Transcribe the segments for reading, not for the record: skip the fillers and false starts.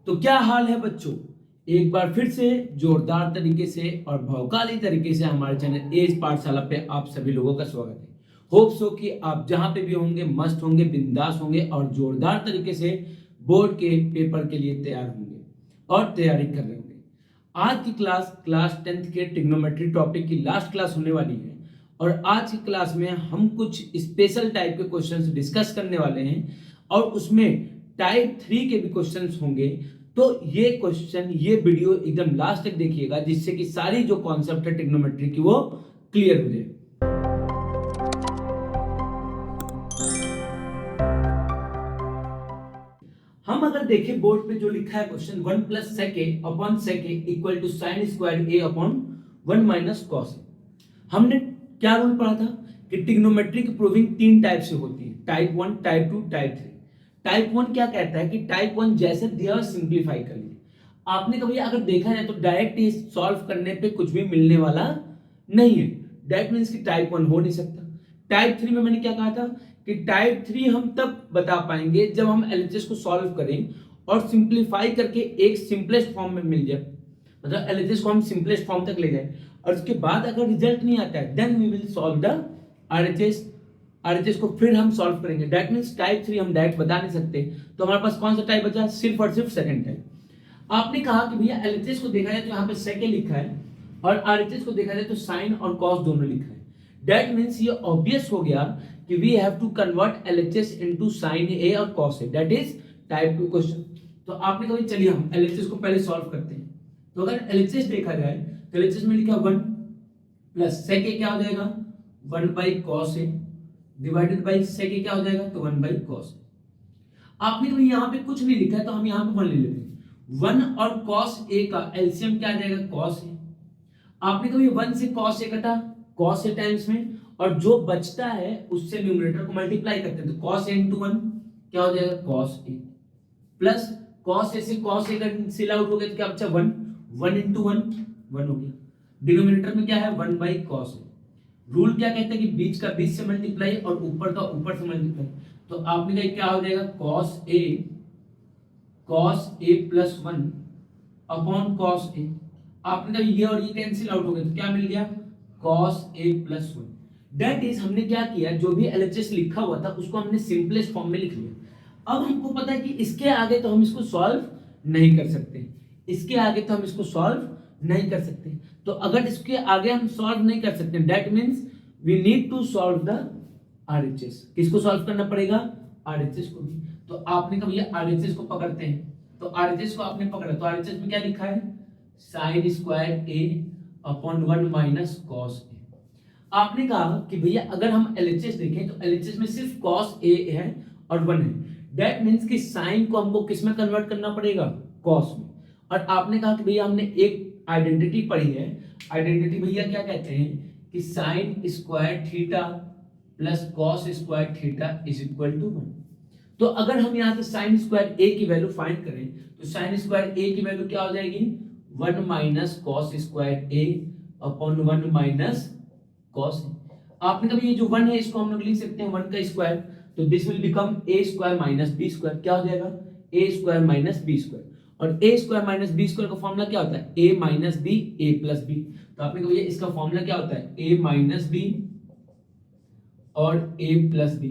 तो क्या हाल है बच्चों, एक बार फिर से जोरदार तरीके से और भौकाली तरीके से हमारे चैनल एज पाठशाला पे आप सभी लोगों का स्वागत है। होप सो कि आप जहां पे भी होंगे मस्त होंगे, बिंदास होंगे और जोरदार तरीके से बोर्ड के पेपर के लिए तैयार होंगे और तैयारी कर रहे होंगे। आज की क्लास 10th के ट्रिग्नोमेट्री टॉपिक की लास्ट क्लास होने वाली है और आज की क्लास में हम कुछ स्पेशल टाइप के क्वेश्चंस डिस्कस करने वाले हैं और उसमें टाइप 3 के भी क्वेश्चंस होंगे। तो ये वीडियो एकदम लास्ट तक देखिएगा जिससे कि सारी जो कॉन्सेप्ट है ट्रिग्नोमेट्री की वो क्लियर हो जाए। हम अगर देखें बोर्ड पे जो लिखा है question 1 plus sec A upon sec A equal to sine square A upon 1 minus cos A. हमने क्या रूल पढ़ा था कि ट्रिग्नोमेट्री की प्रूविंग 3 टाइप से होती है, टाइप 1, टाइप 2, टाइप 3। टाइप 1 क्या कहता है कि टाइप 1 जैसे दिया सिंप्लीफाई कर लिया। आपने कभी अगर देखा जाए तो डायरेक्ट ये सॉल्व करने पे कुछ भी मिलने वाला नहीं है, दैट मींस कि टाइप 1 हो नहीं सकता। टाइप 3 में मैंने क्या कहा था कि टाइप 3 हम तब बता पाएंगे जब हम एलएचएस को सॉल्व करें और सिंप्लीफाई करके एक सिंपलेस्ट फॉर्म में मिल जाए, मतलब एलएचएस को हम सिंपलेस्ट फॉर्म तक ले जाए और उसके बाद अगर रिजल्ट नहीं आता है then we will solve the RHS को फिर हम सॉल्व करेंगे। दैट मींस टाइप 3 हम डायरेक्ट बता नहीं सकते। तो हमारे पास कौन सा टाइप बचा, सिर्फ और सिर्फ सेकंड टाइप। आपने कहा कि भैया एलएचएस को देखा जाए तो यहाँ पे सेक ए लिखा है और आरएचएस को देखा जाए तो साइन और कॉस दोनों लिखा है। दैट मींस ये ऑब्वियस हो गया कि we have to convert LHS into sine A और cos A, that is type 2 question. तो आपने कहा चलिए हम एलएचएस को पहले सॉल्व करते हैं। तो अगर एलएचएस देखा जाए तो एलएचएस में लिखा 1 प्लस सेक ए क्या हो जाएगा 1 by cos A divided by sec A क्या हो जाएगा तो 1 बाई कॉस ए। आपने कभी यहाँ पे कुछ नहीं लिखा है तो हम यहाँ पे 1 ले लेते हैं। 1 और कॉस ए का एलसीएम क्या आ जाएगा कॉस ए। आपने कभी 1 से कॉस ए कटा कॉस ए टाइम्स में और जो बचता है उससे न्यूमरेटर को मल्टीप्लाई करते हैं तो कॉस ए इंटू 1 क्या हो जाएगा cos A plus cos A से कॉस ए कैंसिल आउट हो गया तो क्या बचा 1 1 इंटू 1 1 हो गया। डिनोमिनेटर में क्या है 1 बाई कॉस ए। रूल क्या कहता है कि बीच का बीच से मल्टीप्लाई और ऊपर का ऊपर से मल्टीप्लाई। तो आपने कहा क्या हो जाएगा cos A plus 1 upon cos A. आपने कहा ये और ये कैंसिल आउट हो गया तो क्या मिल गया cos A plus 1। That is हमने क्या किया, जो भी एलएचएस लिखा हुआ था उसको हमने सिंपलेस्ट फॉर्म में लिख लिया। अब हमको पता है कि इसके आगे तो हम इसको सॉल्व नहीं कर सकते, इसके आगे तो हम इसको सॉल्व नहीं कर सकते। तो अगर इसके आगे हम सॉल्व नहीं कर सकते that means we need to solve the RHS. किसको सॉल्व करना पड़ेगा आरएचएस को भी। तो आपने कहा भैया आरएचएस को पकड़ते हैं तो आरएचएस को आपने पकड़ा तो आरएचएस में क्या लिखा है sign square A upon 1 minus cos A. आपने कहा कि भैया अगर हम एलएचएस देखें तो एलएचएस में सिर्फ कॉस ए है और 1 है। दैट मींस कि साइन को हमको किस में कन्वर्ट करना पड़ेगा कॉस में। और आपने कहा कि भैया हमने एक आइडेंटिटी पढ़ी है, आइडेंटिटी भैया क्या कहते हैं कि sine square theta plus cos square theta is equal to 1। तो अगर हम यहाँ से साइन स्क्वायर ए की वैल्यू फाइंड करें तो साइन स्क्वायर ए की वैल्यू क्या हो जाएगी 1 minus cos square A upon 1 minus cos A. आपने कभी ये जो 1 है इसको हम लोग लिख सकते हैं 1 का स्क्वायर तो this will become A square minus B square. क्या हो जाएगा A square minus B square. और A square minus B square का फॉर्मूला क्या होता है A minus B A plus B. तो आपने कहा इसका फॉर्मूला क्या होता है ए माइनस बी और ए प्लस बी।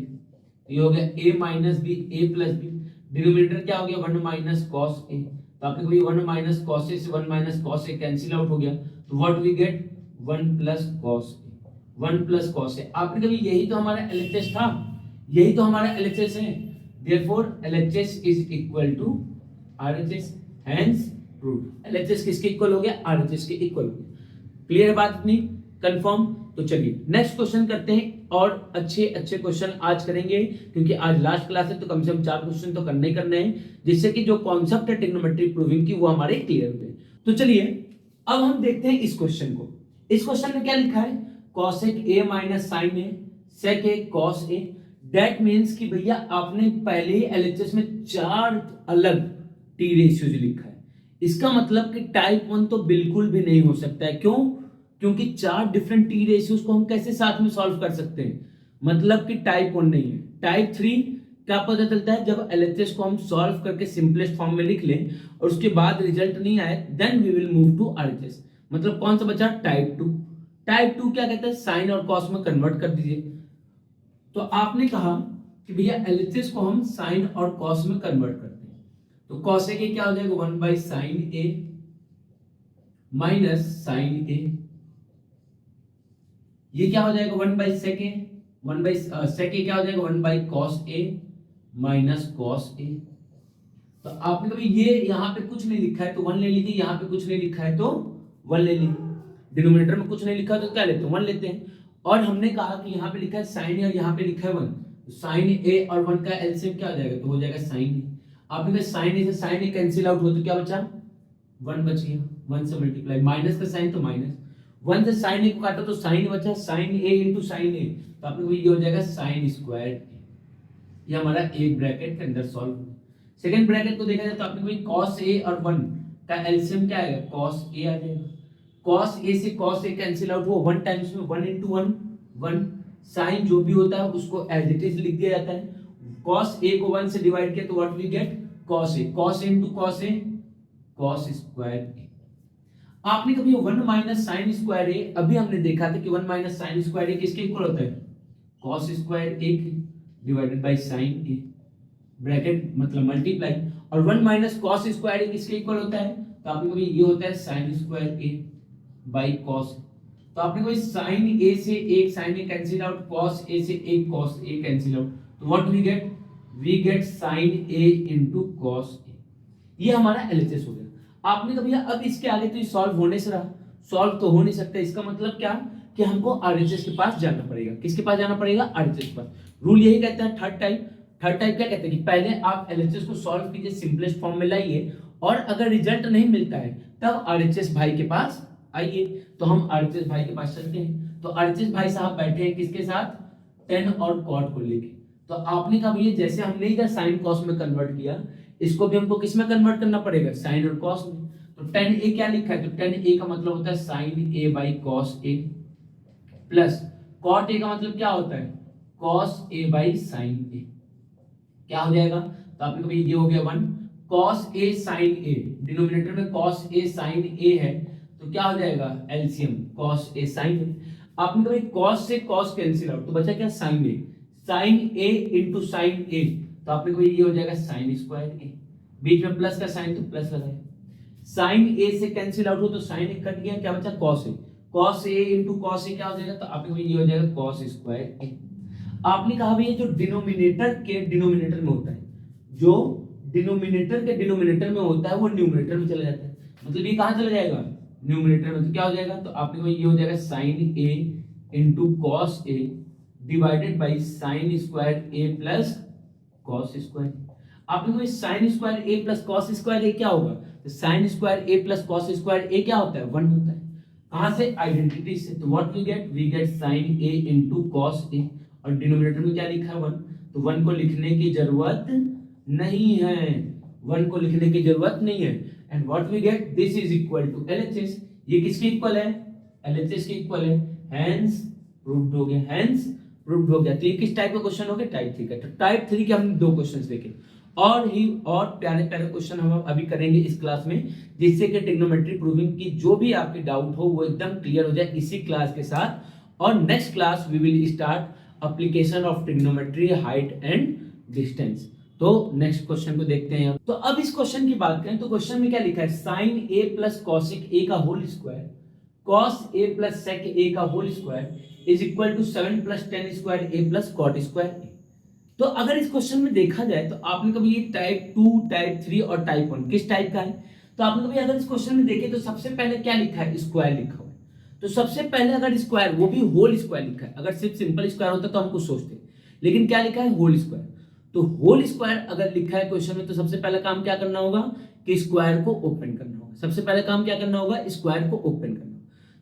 ये हो गया ए minus B A plus B. Denominator क्या हो गया 1 माइनस कॉस ए। तो आपने कहा 1 माइनस कॉस ए से 1 minus cos A cancel out हो गया तो what we get 1 plus cos A 1 plus cos A. आपने कभी यही तो हमारा एलएचएस था, यही तो हमारा एलएचएस है। Therefore LHS is equal to RHS, hence proved. LHS किसके इक्वल हो गया आरएचएस के इक्वल हो गया। क्लियर बात इतनी कंफर्म। तो चलिए नेक्स्ट क्वेश्चन करते हैं और अच्छे क्वेश्चन आज करेंगे क्योंकि आज लास्ट क्लास है तो कम से कम 4 क्वेश्चन तो करने हैं जिससे कि जो कॉन्सेप्ट है ट्रिग्नोमेट्री प्रूविंग की वो हमारे क्लियर हो गए। तो चलिए अब हम देखते हैं इस क्वेश्चन को। इस क्वेश्चन में क्या लिखा है cosec a minus sin a sec a cos a। That means कि भैया आपने पहले ही एलएचएस में 4 अलग टी रेशियोज लिखा है। इसका मतलब कि टाइप 1 तो बिल्कुल भी नहीं हो सकता है। क्यों? क्योंकि 4 डिफरेंट टी रेशियोज को हम कैसे साथ में सॉल्व कर सकते हैं, मतलब कि टाइप 1 नहीं है। टाइप 3 क्या पता चलता है, जब एलएचएस को हम सॉल्व करके सिंपलेस्ट फॉर्म में लिख लें और उसके बाद रिजल्ट नहीं आए, then we will move to RHS. मतलब कौन सा बचा, टाइप 2। टाइप 2 क्या कहते हैं, साइन और कॉस में कन्वर्ट कर दीजिए। तो आपने कहा कि भैया एलएचएस को हम साइन और कॉस में कन्वर्ट करते हैं, तो कॉस ए क्या हो जाएगा, 1 by sine A minus sine A, ये क्या हो जाएगा 1 by sec A, 1 by sec A क्या हो जाएगा 1 by cos A minus cos A. तो आपने कभी ये यहाँ पे कुछ नहीं लिखा है तो 1 ले लीजिए, यहाँ पे कुछ नहीं लिखा है तो 1 ले लीजिए, डिनोमिनेटर में कुछ नहीं लिखा तो क्या लेते हैं, 1 लेते हैं। और हमने कहा कि यहाँ पे लिखा है साइन ए और यहाँ पे लिखा है 1, तो साइन ए और 1 का एलसीएम क्या हो जाएगा, तो हो जाएगा साइन ए। आपने कहा साइन ए से साइन ए कैंसिल आउट हो तो क्या बचा, 1 बच गया, 1 से मल्टीप्लाई, माइनस का साइन तो माइनस, 1 से साइन ए को काटो तो साइन बचा, साइन ए इंटू साइन ए, तो आपने ये हो जाएगा साइन स्क्वायर ए। ये हमारा एक ब्रैकेट के अंदर सॉल्व हो। सेकंड ब्रैकेट को देखा जाए तो आपने कोई cos a और 1 का एलसीएम क्या आएगा, cos a आ जाएगा। cos a से cos a कैंसिल आउट हो, 1 टाइम्स में 1 इंटू 1 1, साइन जो भी होता है उसको एज इट इज लिख दिया जाता है। cos a को 1 से डिवाइड किया तो what we get, cos a, cos a into cos a, cos square a। आपने कभी 1 माइनस साइन स्क्वायर ए, अभी हमने देखा था कि 1 माइनस साइन स्क्वायर ए किसके इक्वल होता है, cos square A divided by sine A, bracket मतलब मल्टीप्लाई, और 1 माइनस cos स्क्वायर ए किसके इक्वल होता है, तो आपने कभी ये होता है sin स्क्वायर ए बाय cos। तो आपने कोई sin a से एक sin a cancel out, cos a से एक cos a कैंसिल आउट, तो what we get sin a into cos a। ये हमारा एलएचएस हो गया। आपने कभी अब इसके आगे तो ये सॉल्व होने से रहा, सॉल्व तो हो नहीं सकता, इसका मतलब क्या कि हमको आरएचएस के पास जाना पड़ेगा। किसके पास जाना पड़ेगा, आरएचएस के पास। रूल यही कहता है थर्ड टाइप क्या कहते हैं कि पहले आप एलएचएस को सॉल्व कीजिए, सिंपलेस्ट फॉर्म में लाइए, और अगर रिजल्ट नहीं मिलता है तब आरएचएस भाई के पास आइए। तो हम आरएचएस भाई के पास चलते हैं। तो आरएचएस भाई साहब बैठे हैं किसके साथ, टेन और कॉट को लेके। तो आपने कहा भैया जैसे हमने इधर साइन कॉस में कन्वर्ट किया, इसको भी हमको किस में कन्वर्ट करना पड़ेगा, साइन और कॉस में। तो टेन ए क्या लिखा है, तो टेन ए का मतलब होता है sine A by cos A, plus cot A का मतलब क्या होता है, cos A by sine A. क्या हो जाएगा, तो आपने कभी ये हो गया 1 cos a sin a, denominator में cos a sin a है, तो क्या हो जाएगा LCM cos a sin a। आपने कभी cos से cos कैंसिल आउट, तो बचा क्या sin a into sin a, तो आपने कभी ये हो जाएगा sin स्क्वायर a, बीच में प्लस का साइन तो प्लस लगाए, sin a से कैंसिल आउट हो तो sin a कट गया, क्या बचा cos a into cos a क्या हो जाएगा, तो आपने कभी ये हो जाएगा cos स्क्वायर a। आपने कहा भैया जो डिनोमिनेटर के डिनोमिनेटर में होता है, जो डिनोमिनेटर के डिनोमिनेटर में होता है वो न्यूमरेटर में चला जाता है, मतलब ये कहाँ चला जाएगा, न्यूमरेटर में। तो क्या हो जाएगा, तो आपने कहा ये हो जाएगा sine A into cos A divided by sine square A plus cos square. आपने कहा sine square A plus cos square A क्या होगा, तो sine square A plus cos square A क्या होता है, 1 होता है। कहाँ से, आइडेंटिटी से। तो what we get sine A into cos A, और डिनोमिनेटर में क्या लिखा है 1, तो 1 को लिखने की जरूरत नहीं है, 1 को लिखने की जरूरत नहीं है। And what we get, this is equal to LHS. ये किसके इक्वल है, एलएचएस के इक्वल है, हेंस प्रूव्ड हो गया। तो ये किस टाइप का क्वेश्चन हो गया, टाइप 3 का। तो टाइप 3 के हमने 2 क्वेश्चंस देखे, और प्यारे क्वेश्चन हम अभी करेंगे इस क्लास में, जिससे कि ट्रिग्नोमेट्री प्रूविंग की जो भी आपके डाउट हो वो एकदम क्लियर हो जाए इसी क्लास के साथ। और next class we will start application of trigonometry, height and distance. तो नेक्स्ट क्वेश्चन को देखते हैं। तो अब इस क्वेश्चन की बात करें तो क्वेश्चन में क्या लिखा है, sine A plus cosec A का whole square cos A plus sec A का whole square is equal to 7 plus tan square A plus cot square A. तो अगर इस क्वेश्चन में देखा जाए तो आपने कभी ये टाइप 2, टाइप 3 और टाइप 1 किस टाइप का है, तो आपने कभी अगर इस क्वेश्चन में देखे तो सबसे पहले क्या लिखा है, स्क्वायर लिखा हुआ है। तो सबसे पहले अगर स्क्वायर, वो भी होल स्क्वायर लिखा है, अगर सिर्फ सिंपल स्क्वायर होता तो हम कुछ सोचते, लेकिन क्या लिखा है, होल स्क्वायर। तो होल स्क्वायर अगर लिखा है क्वेश्चन में तो सबसे पहला काम क्या करना होगा कि स्क्वायर को ओपन करना होगा। सबसे पहले काम क्या करना होगा, स्क्वायर को ओपन करना।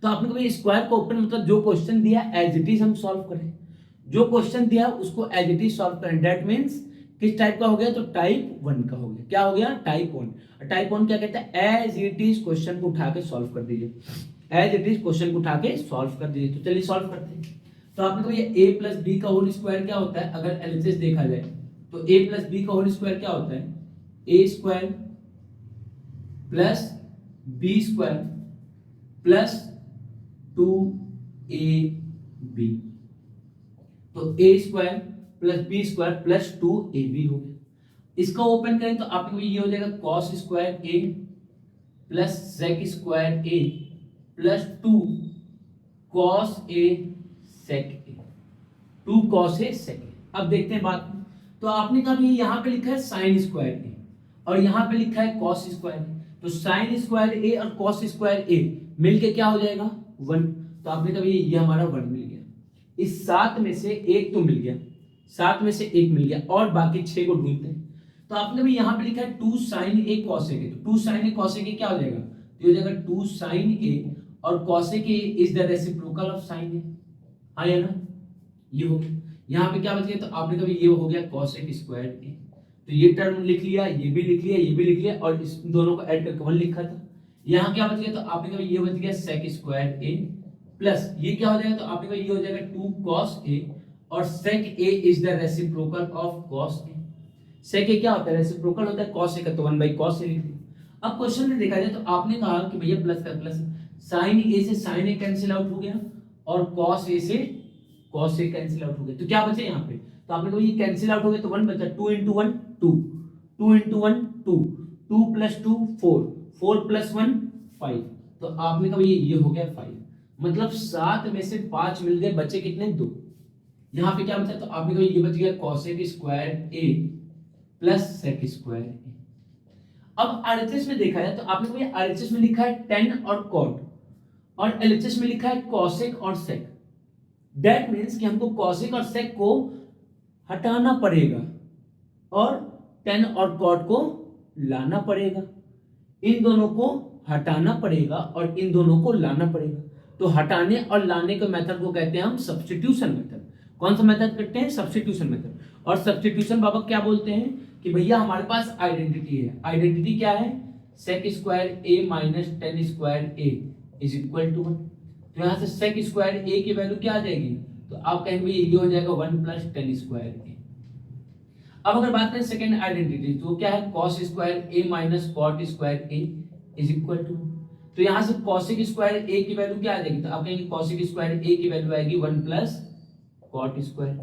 तो आपने कभी स्क्वायर को ओपन मतलब जो क्वेश्चन दिया एज इट इज हम सॉल्व करें, जो क्वेश्चन दिया उसको एज इट इज सॉल्व करें। दैट मींस किस टाइप का हो गया, तो टाइप 1 का हो गया। क्या हो गया, टाइप 1। टाइप 1 क्या कहता है, एज इट इज क्वेश्चन को उठा के सॉल्व कर दीजिए, एज इट इज क्वेश्चन को उठा के सॉल्व कर दीजिए। तो चलिए सॉल्व करते हैं। तो आपने कहा ये a प्लस बी का होल स्क्वायर क्या होता है, अगर एलएचएस देखा जाए तो ए प्लस बी का होल स्क्वायर क्या होता है, A square plus B square plus 2ab, तो A square plus B square plus 2ab हो गया। इसका ओपन करें तो आपको ये हो जाएगा cos square A plus sec square A plus 2 cos a sec a, 2 cos a sec a। अब देखते हैं बात, तो आपने कहा भी यहाँ पे लिखा है sin स्क्वायर ए और यहाँ पे लिखा है cos स्क्वायर ए, तो sin स्क्वायर ए और cos स्क्वायर ए मिलके क्या हो जाएगा 1, तो आपने कहा ये हमारा 1 मिल गया। इस 7 में से एक तो मिल गया, 7 में से एक मिल गया और बाकी 6 को ढूंढते हैं। तो आपने भी यहाँ पे लिखा है 2 sin a cos a, तो 2 sin a cos a क्या हो जाएगा, तो हो जाएगा 2 sin a और cos a is the reciprocal of sin a, हाँ या ना, ये हो गया। यहाँ पे क्या बच गया, तो आपने कभी ये हो गया cos a स्क्वायर a, तो ये टर्म लिख लिया, ये भी लिख लिया, ये भी लिख लिया और इस दोनों को ऐड करके 1 लिखा था। यहाँ क्या बच गया, तो आपने कभी ये बच गया sec स्क्वायर a प्लस ये क्या हो जाएगा, तो आपने कभी ये हो जाएगा 2 cos a और sec a is the reciprocal of cos a। sec a क्या होता है, रेसिप्रोकल होता है cos a का, तो 1/cos a लिख दिया। अब क्वेश्चन में देखा जाए तो आपने कहा कि भैया प्लस का प्लस sin a से sin a कैंसिल आउट हो गया और cos a से cos a कैंसिल आउट हो गया, तो क्या बचे यहाँ पे, तो आपने कहा ये कैंसिल आउट हो गया तो 1 बचा, 2 into 1 2, 2 into 1 2, 2 plus 2 4, 4 plus 1 5, तो आपने कहा ये हो गया 5, मतलब 7 में से 5 मिल गए, बचे कितने 2। यहाँ पे क्या बचा, तो आपने कहा ये बच गया cos a square a plus sec square a। अब RHS में देखा जाए तो आपने कहा RHS में लिखा है tan और cot और LHS में लिखा है cosec और sec, दैट मीन्स कि हमको cosec और sec को हटाना पड़ेगा और tan और cot को लाना पड़ेगा, इन दोनों को हटाना पड़ेगा और इन दोनों को लाना पड़ेगा। तो हटाने और लाने के मेथड को कहते हैं हम सब्स्टिट्यूशन मेथड। कौन सा मेथड करते हैं, सब्स्टिट्यूशन मेथड। और सब्स्टिट्यूशन बाबा क्या बोलते हैं कि भैया हमारे पास आइडेंटिटी है, आइडेंटिटी क्या है, sec square a minus tan square a is equal to 1। तो यहाँ से sec स्क्वायर a की वैल्यू क्या आ जाएगी, तो आप कहेंगे ये हो जाएगा 1 प्लस tan स्क्वायर a। अब अगर बात करें सेकंड आइडेंटिटी, तो क्या है cos square a minus cot square a is equal to, तो यहाँ से cosec स्क्वायर a की वैल्यू क्या आ जाएगी, तो आप कहेंगे cosec स्क्वायर a की वैल्यू आएगी 1 प्लस cot स्क्वायर a,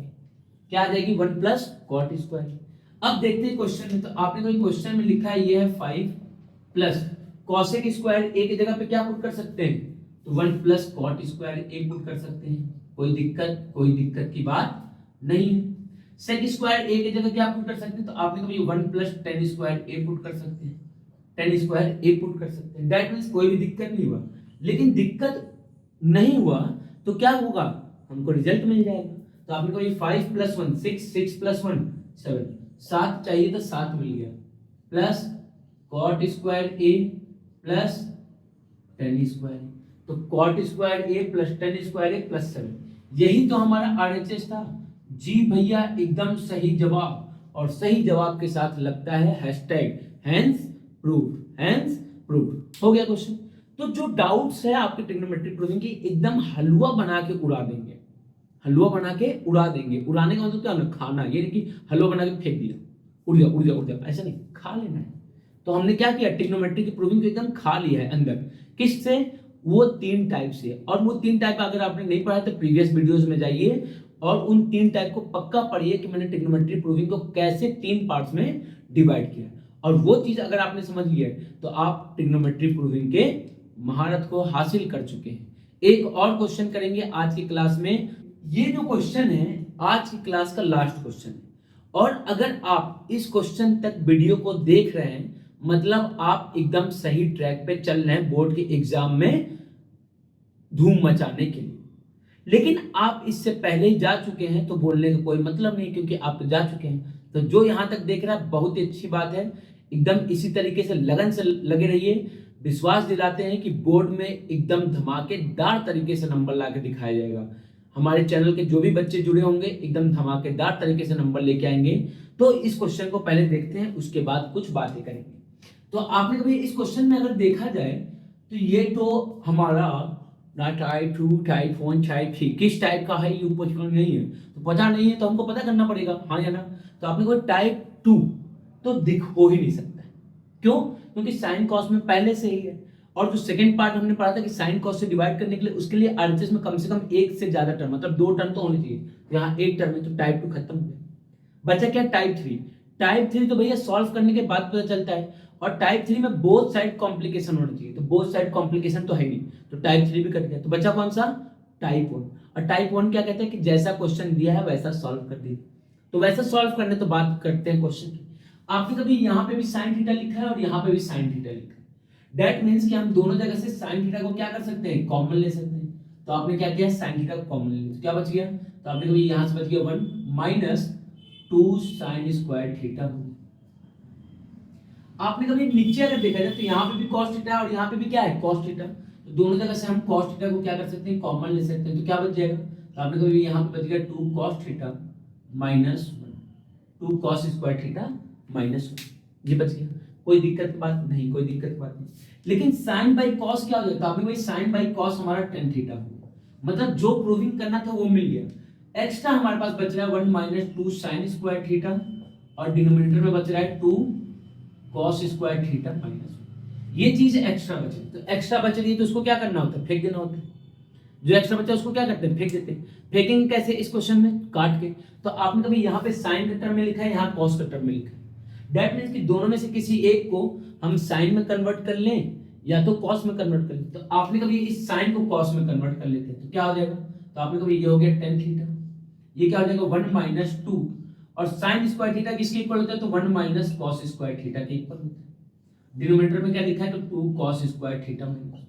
क्या आ जाएगी 1 प्लस cot स्क्वायर। अब देखते हैं क्वेश्चन में, तो आपने कोई क्वेश्चन में लिखा है ये है 5 प्लस cosec स्क्वायर a की जगह पे क्या पुट कर सकते हैं, तो 1 plus cot square a put कर सकते हैं, कोई दिक्कत की बात नहीं है। sec स्क्वायर a की जगह क्या पुट कर सकते हैं, तो आपने कभी 1 plus tan square a put कर सकते हैं, tan स्क्वायर a पुट कर सकते हैं, दैट मींस कोई भी दिक्कत नहीं हुआ। लेकिन दिक्कत नहीं हुआ तो क्या होगा, हमको रिजल्ट मिल जाएगा। तो आपने कभी 5 प्लस 1 6, 6 प्लस 1 7, 7 चाहिए तो 7 मिल गया, plus cot square a plus tan square a, तो cot square a plus tan square a plus 7, यही तो हमारा RHS था। जी भैया एकदम सही जवाब, और सही जवाब के साथ लगता है हैशटैग हैंस प्रूव्ड। हो गया क्वेश्चन। तो जो डाउट्स है आपके ट्रिग्नोमेट्रिक प्रूविंग की एकदम हलवा बना के उड़ा देंगे, हलवा बना के उड़ा देंगे। उड़ाने का मतलब क्या ना, खाना, ये नहीं कि हलवा बना के फेंक दिया, उड़ जा, ऐसा नहीं, खा लेना है। तो हमने क्या किया, ट्रिग्नोमेट्री की प्रूविंग को एकदम खा लिया है अंदर। किससे, वो 3 टाइप से। और वो 3 टाइप अगर आपने नहीं पढ़ा तो प्रीवियस वीडियोस में जाइए और उन 3 टाइप को पक्का पढ़िए कि मैंने ट्रिग्नोमेट्री प्रूविंग को कैसे 3 पार्ट्स में डिवाइड किया। और वो चीज अगर आपने समझ लिया तो आप ट्रिग्नोमेट्री प्रूविंग के महारत को हासिल कर चुके हैं। एक और क्वेश्चन करेंगे आज की क्लास में। ये जो क्वेश्चन है आज की क्लास का लास्ट क्वेश्चन है, और अगर आप इस क्वेश्चन तक वीडियो को देख रहे हैं मतलब आप एकदम सही ट्रैक पे चल रहे हैं बोर्ड के एग्जाम में धूम मचाने के लिए। लेकिन आप इससे पहले ही जा चुके हैं तो बोलने का कोई मतलब नहीं, क्योंकि आप तो जा चुके हैं। तो जो यहां तक देख रहा है बहुत ही अच्छी बात है, एकदम इसी तरीके से लगन से लगे रहिए। विश्वास दिलाते हैं कि बोर्ड में एकदम धमाकेदार तरीके से नंबर ला के दिखाया जाएगा। हमारे चैनल के जो भी बच्चे जुड़े होंगे एकदम धमाकेदार तरीके से नंबर लेके आएंगे। तो इस क्वेश्चन को पहले देखते हैं, उसके बाद कुछ बातें करेंगे। तो आपने कभी इस क्वेश्चन में अगर देखा जाए तो ये तो हमारा ना टाइप 2, टाइप 1, टाइप 3 किस टाइप का है ये पूछना नहीं है, तो पता नहीं है तो हमको पता करना पड़ेगा, हाँ या ना। तो आपने को टाइप 2 तो दिख हो ही नहीं सकता है, क्यों? क्योंकि साइन कॉस में पहले से ही है। और जो सेकंड पार्ट हमने पढ़ा था कि साइन कॉस से डिवाइड करने के लिए उसके लिए आरएचएस में कम से कम एक से ज्यादा टर्म, मतलब 2 टर्म तो होनी चाहिए, तो यहाँ एक टर्म है, तो टाइप 2 खत्म हो गया। बचा क्या? टाइप 3। टाइप 3 तो भैया सॉल्व करने के बाद पता चलता है, और टाइप 3 में बोथ साइड कॉम्प्लिकेशन होना चाहिए, तो बोथ साइड कॉम्प्लिकेशन तो है नहीं, तो टाइप 3 भी कट गया। तो बचा कौन सा? टाइप 1। और टाइप 1 क्या कहते हैं कि जैसा क्वेश्चन दिया है वैसा सॉल्व कर दीजिए। तो वैसा सॉल्व करने तो बात करते हैं क्वेश्चन की। आपने कभी यहाँ पे भी साइन थीटा लिखा है और यहाँ पे भी साइन थीटा लिखा है, दैट मीन्स कि हम दोनों जगह से साइन थीटा को क्या कर सकते हैं? कॉमन ले सकते हैं। तो आपने क्या किया? साइन थीटा को कॉमन ले लिया, तो क्या बच गया? तो आपने कभी यहाँ से बच गया 1 माइनस 2 साइन स्क्वायर थीटा। आपने कभी नीचे अगर देखा जाए तो यहाँ पे भी cos थीटा और यहाँ पे भी क्या है? cos theta. तो दोनों जगह से हम cos थीटा को क्या कर सकते हैं? कॉमन ले सकते हैं, तो क्या बच जाएगा? तो आपने कभी यहाँ पे बच गया 2 cos theta minus 2 cos square theta minus 1, ये बच गया। कोई दिक्कत की बात नहीं, कोई दिक्कत की बात नहीं। लेकिन sin बाई cos क्या हो जाता है? आपने वही sin बाई cos हमारा tan थीटा होगा, मतलब जो प्रूविंग करना था वो मिल गया। एक्स्ट्रा हमारे पास बच रहा है 1 माइनस 2 sin स्क्वायर थीटा, और डिनोमिनेटर में बच रहा है 2 cos स्क्वायर थीटा माइनस, ये चीज एक्स्ट्रा बचे। तो एक्स्ट्रा बच रही है तो उसको क्या करना होता है? फेंक देना होता है। जो एक्स्ट्रा बचा उसको क्या करते हैं? फेंक देते हैं। फेंकेंगे कैसे? इस क्वेश्चन में काट के। तो आपने कभी यहाँ पे साइन के टर्म में लिखा है, यहाँ कॉस के टर्म में लिखा है, दैट मीन्स कि दोनों में से किसी एक को हम साइन में कन्वर्ट कर लें या तो कॉस में कन्वर्ट कर लें। तो आपने कभी इस साइन को कॉस में कन्वर्ट कर लेते हैं तो क्या हो जाएगा? तो आपने कभी ये हो गया tan थीटा, ये क्या हो जाएगा 1 माइनस 2, और sin स्क्वायर थीटा किसके इक्वल होता है? तो 1 माइनस cos स्क्वायर थीटा के इक्वल होता है। डिनोमिनेटर में क्या लिखा है? तो 2 cos स्क्वायर थीटा माइनस,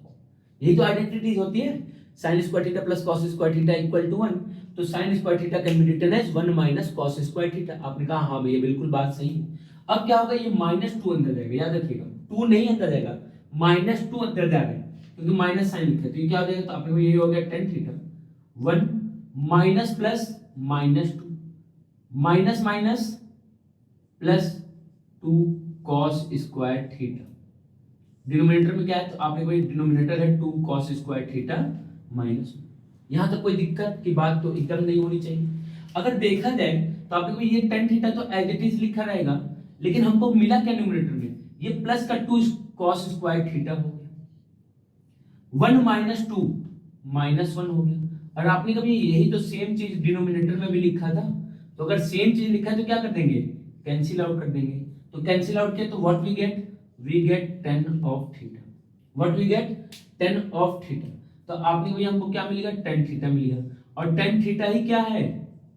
यही तो आइडेंटिटीज होती है। sin square theta plus cos square theta equal to 1, तो sin square theta can be written as 1 minus cos square theta. आपने कहा हाँ भैया बिल्कुल बात सही है। अब क्या होगा? ये -2 अंदर जाएगा, याद रखिएगा 2 नहीं अंदर जाएगा, -2 अंदर जाएगा, क्योंकि माइनस साइन लिखा है, तो ये क्या हो जाएगा? तो आपने ये हो गया tan theta 1 minus plus -2 minus minus plus 2 cos square theta. Denominator में क्या है? तो आपने कोई डिनोमिनेटर है 2 cos स्क्वायर थीटा माइनस। यहां तक कोई दिक्कत की बात तो एकदम नहीं होनी चाहिए। अगर देखा जाए तो आपने कोई ये tan थीटा तो एज इट इज लिखा रहेगा, लेकिन हमको मिला क्या न्यूमरेटर में? ये प्लस का 2 cos स्क्वायर थीटा हो गया, 1 माइनस 2 माइनस 1 हो गया। और आपने कभी यही तो सेम चीज डिनोमिनेटर में भी लिखा था, तो अगर सेम चीज लिखा है तो क्या कर देंगे? कैंसिल आउट कर देंगे। तो कैंसिल आउट किया तो what we get? We get tan of theta. What we get? tan of theta. तो आपने भी हमको क्या मिलेगा? tan थीटा मिलेगा, और tan थीटा ही क्या है?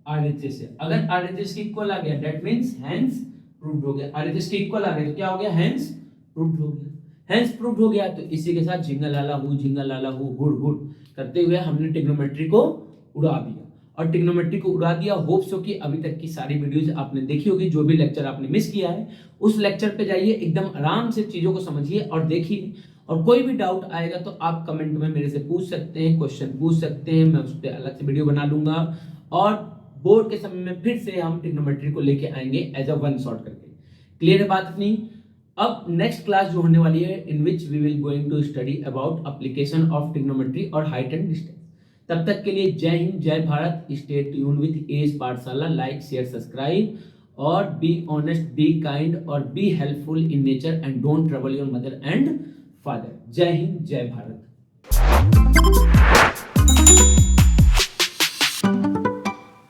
आरएचएस है। अगर आरएचएस के इक्वल आ गया दैट मींस हेंस प्रूव्ड हो गया। आरएचएस के इक्वल आ गया तो क्या हो गया? हेंस प्रूव्ड हो गया। हेंस प्रूव्ड हो गया, तो इसी के साथ jingle Lala who good good करते हुए हमने ट्रिग्नोमेट्री को उड़ा दिया। और ट्रिग्नोमेट्री को उड़ा दिया। होप सो कि अभी तक की सारी वीडियोज आपने देखी होगी। जो भी लेक्चर आपने मिस किया है उस लेक्चर पे जाइए, एकदम आराम से चीजों को समझिए और देखिए। और कोई भी डाउट आएगा तो आप कमेंट में मेरे से पूछ सकते हैं, क्वेश्चन पूछ सकते हैं, मैं उस पर अलग से वीडियो बना दूंगा। और बोर्ड के समय में फिर से हम ट्रिग्नोमेट्री को लेके आएंगे एज अ वन शॉट करके। क्लियर है बात अपनी? अब नेक्स्ट क्लास जो होने वाली है in which we will going to study about application of trigonometry और हाइट एंड डिस्टेंस। तब तक के लिए जय हिंद, जय Bharat. Stay tune with us Pathshala. Like share subscribe और बी ऑनेस्ट, बी काइंड और be helpful in nature and don't trouble your mother and father. जय हिंद, जय भारत।